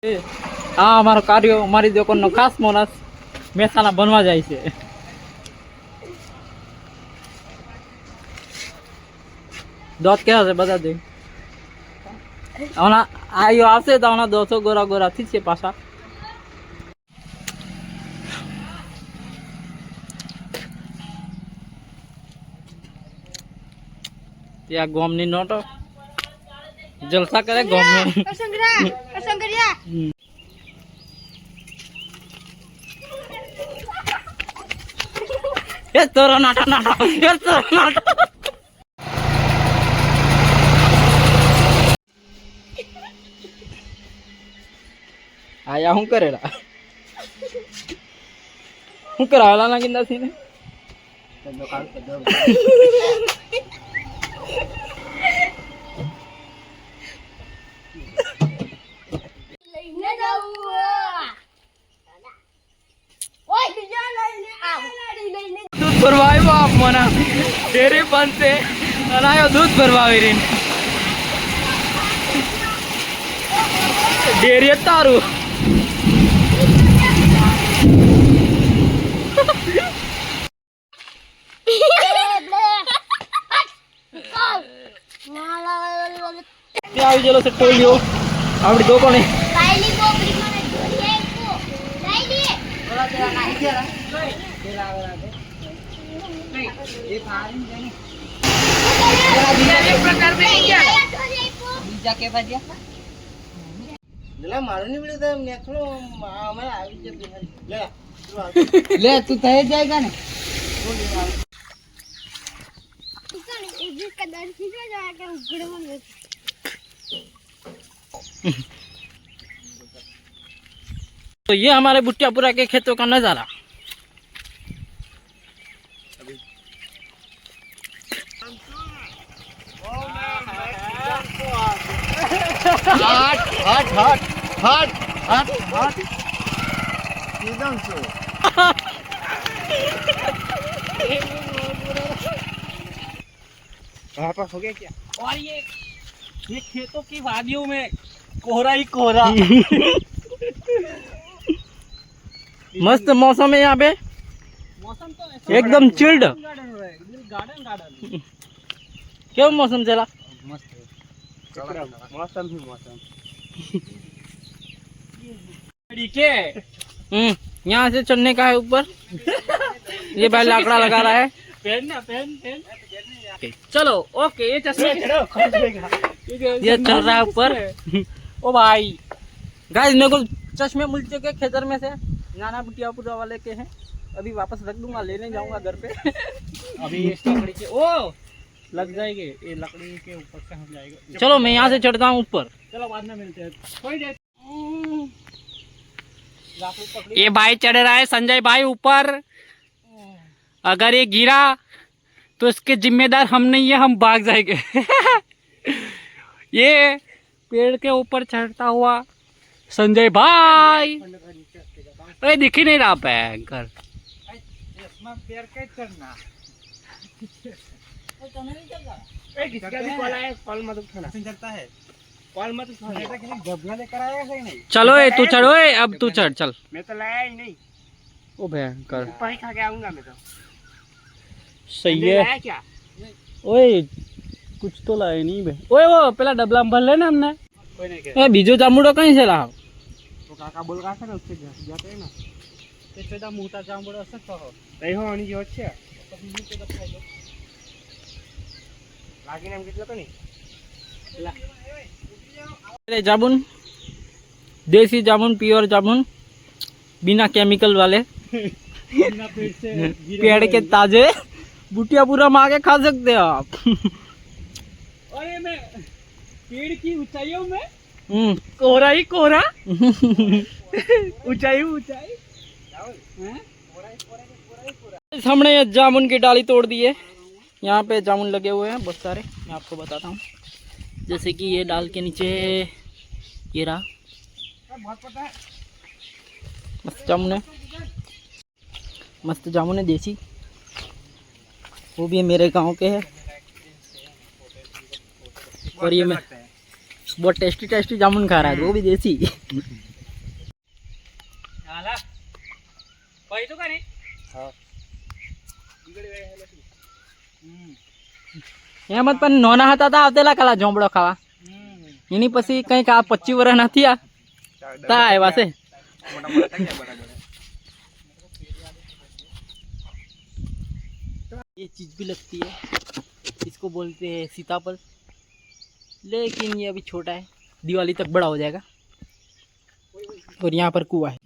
हाँ हमारा कार्य हमारी दुकान नो खास मानस मेहसाणा बनवा जाए छे। दौत क्या है बता दे आयो आवशे तो 200 गोरा गोरा थी छे पाछा। या गोमनी नोटो जलसा करे गोम में ये तोरा नाटा नाटा ये तोरा नाटा आया हूं करेला हूं करावला ना किंदा सीने दूध भरवाई बाप मना डेरी बंद से अनायो दूध भरवावी रीन डेरी तारू આવી જેલો છે ટોલિયો આપડી દોકોને કાઈલી બોકરી મને જોઈએ કો કાઈલી ઓલા તેરા નાહી જરા તેરા આવરા દે ये फारिंग जाने एक प्रकार में क्या बीजा के बजिया ले मारो नहीं मिले तो नेथलो हमारे आवी जे ले ले तू तय जाएगा ना इधर कदर सीधा जाके उगड़ में तो ये हमारे बुट्टियापुरा के खेतों का नजारा। हट हट हट हट हट हट एकदम से पास हो गया क्या? और ये खेतों की वादियों में कोहरा ही कोहरा मस्त मौसम है यहाँ पे। मौसम तो एकदम चिल्ड गार्डन गार्डन क्यों मौसम चला मस्त मौसम भी मौसम यहाँ से चढ़ने का है ऊपर ये भाई लाकड़ा लगा रहा है पहनना पहन चलो ओके ये चश्मे ये चल रहा है ऊपर ओ भाई गाइस मेरे को चश्मे मिल चुके खेतर में से नाना बुटियापुरा वाले के हैं। अभी वापस रख दूंगा लेने जाऊंगा घर पे अभी इस लकड़ी के ओ लग जाएंगे ये लकड़ी के ऊपर से हम जाएगा। चलो मैं यहाँ से चढ़ता हूँ ऊपर चलो बाद में मिलते हैं थोड़ी देर। ये भाई चढ़ रहा है संजय भाई ऊपर अगर ये गिरा तो इसके जिम्मेदार हम नहीं है हम भाग जाएंगे ये पेड़ के ऊपर चढ़ता हुआ संजय भाई अरे दिख ही नहीं रहा पैर चढ़ना चलो तू चढ़ो अब तू चढ़ चल मैं तो लाया ही नहीं ओ भयंकर खा के आऊंगा मैं तो सही है क्या ओए कुछ तो लाए नहीं बे ओए वो पहला डबला में भर लेना हमने कोई नहीं के बीजो जामुड़ो कहीं से लाओ तो काका बोल रहा था ना उससे जाते हैं ना તે પેદા મોટા જાંબુડા છે તો તઈ હો આની જો છે તો બીજું કે બતાઈ દો લાગીને એમ કેટલો કની ला जामुन देसी जामुन प्योर जामुन बिना केमिकल वाले बिना पेड़ के ताजे बुटियापुरा में आके खा सकते हो आप। अरे मैं पेड़ की ऊंचाइयों में कोहरा ही कोहरा ऊंचाई ऊंचाई हमने जामुन की डाली तोड़ दी है। यहाँ पे जामुन लगे हुए हैं बहुत सारे मैं आपको बताता हूँ जैसे कि ये डाल के नीचे ये रहा मस्त जामुन है मस्त जामुन है देसी वो भी मेरे गांव के है और ये मैं बहुत टेस्टी टेस्टी जामुन खा रहा है, वो भी देसी। એમ જ પણ નોના હતા તા આવતેલા કાલા જોંબળો ખાવા એની પછી કંઈક આ 25 વર્ષ ના થયા તા આવ્યા છે। ये चीज भी लगती है, इसको बोलते हैं सीताफल, लेकिन ये अभी छोटा है, दिवाली तक बड़ा हो जाएगा। और यहाँ पर कुआं है।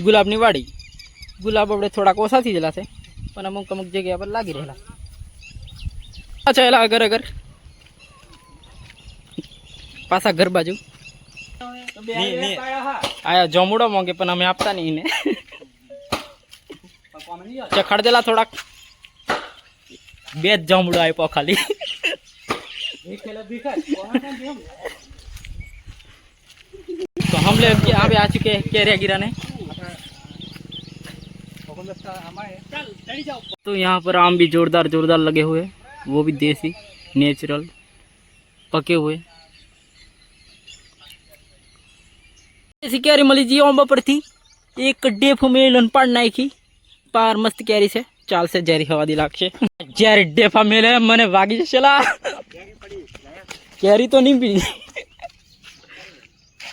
गुलाबनी वाड़ी, गुलाब अपने थोड़ा ओछा थी जला से पण अमुक अमुक जगह पर लागी रहेला। अच्छा एला अगर अगर पासा घर बाजू आया जमूड़ो मोंगे पण अमे आपता नहीं ने चखड़ देला थोड़ा बेज जमूड़ो आप्यो खाली। तो हम लोग यहाँ पे आ चुके हैं केरिया गिराने। तो यहाँ पर आम भी जोरदार जोरदार लगे हुए, वो भी देसी नेचुरल पके हुए। ऐसी कैरी मली जी ओंबा पर थी, एक डेफ में लन पाड़ नाखी पार मस्त कैरी से चाल से जेरी हवा दी लाग से जेरी डेफा मेले मने वागी चला कैरी तो नहीं पी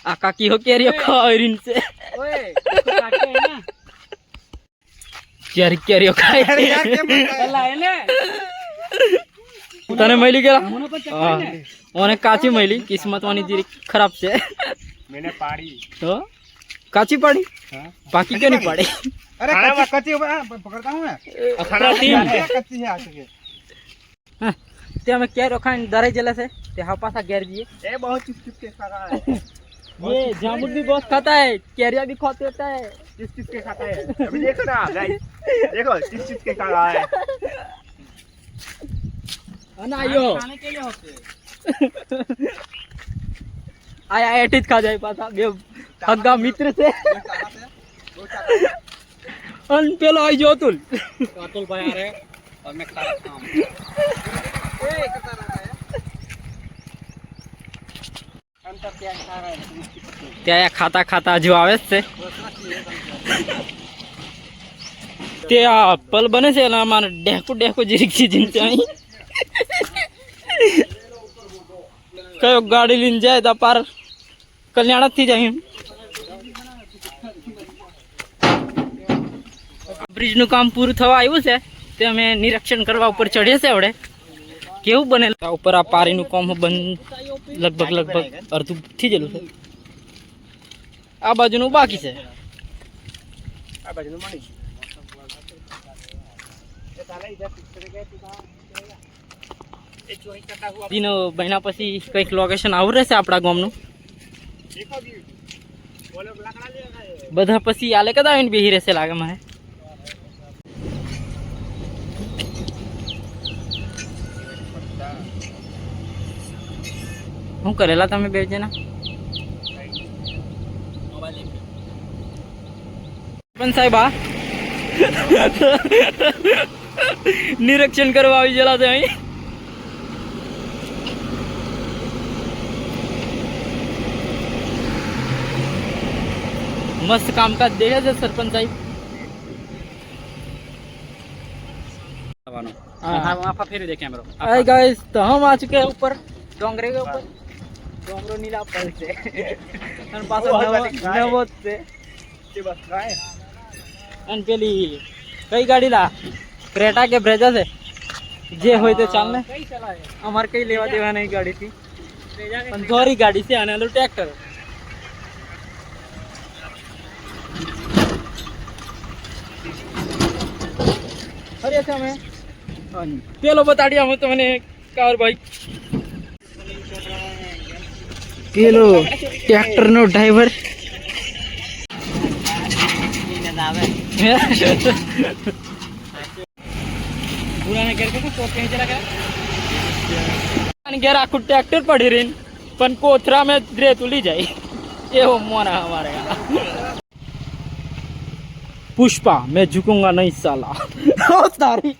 आका की हो कैरी खारिन से ओए कैरी कैरी खाए तने मैली गेला ओने काची मैली किस्मत वानी जीरी खराब से मैंने पाड़ी तो काची पाड़ी बाकी क्यों नहीं पाड़ी? अरे कच्ची पकड़ता हूँ मैं, कच्ची है आज के ते हमें क्या रखा है दरे जला से ते हाँ पासा घेर दिए। ये बहुत चिप चिप के खा रहा है। ये जामुन भी बहुत खाता है, कैरिया भी खाते होता है, चिप चिप के खाता है। अभी देखो ना गाइस, देखो चिप चिप के खा रहा है। अनायो खाने के लिए होते आया एटित खा जाए पासा बे हग्गा मित्र से अन पेलो आई जो अतुल भाई आ रहे और मैं खा रहा हूं। ए कता रहा है अंतर क्या खा रहा है त्या खाता खाता जो आवे से ते पल बने से ना मार डेको डेको जीरिक सीजन चाहिए कयो गाड़ी लीन जाए तो पार कल्याण थी जाए। ब्रिज नु काम पूરું થવા આવ્યું છે તે અમે નિરીક્ષણ કરવા ઉપર ચડ્યા છે હવે કેવું બનેલું ઉપર આ પારીનું કામ બંધ લગભગ લગભગ અડધું થઈ ગયેલું છે આ બાજુનું બાકી છે આ બાજુનું મળી દિનો મહિના પછી કંઈક લોકેશન આવું રહેશે આપણા ગામનું બધા પછી આલે કદા આવીને બેહી રહેશે લાગે મને। હું કરેલા તમે બે જણા પણ સાહેબ આ નિરીક્ષણ કરવા આવી ગયેલા છે અહીં। मस्त कामकाज देखे थे सरपंच साहब। हाय गाइस, तो हम आ चुके हैं ऊपर डोंगरे के ऊपर, डोंगरो नीला पर से और पास नवोत से अन पेली कई गाड़ी ला क्रेटा के ब्रेजा से जे होय तो चलने हमार कई लेवा देवा नहीं गाड़ी थी पण थोड़ी गाड़ी से आने लो ट्रैक्टर अरे समय पेलो बताड़िया हूँ तो मैंने कार भाई पेलो ट्रैक्टर नो ड्राइवर आखू ट्रैक्टर पड़ी रही पण कोथरा में रेतुली जाए ये मोना हमारे पुष्पा मैं झुकूंगा नहीं साला तारी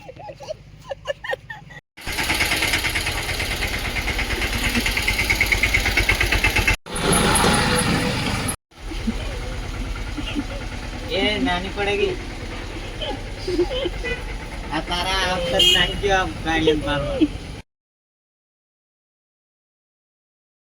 नानी पड़ेगी तारा आप नानी की आप गाड़ी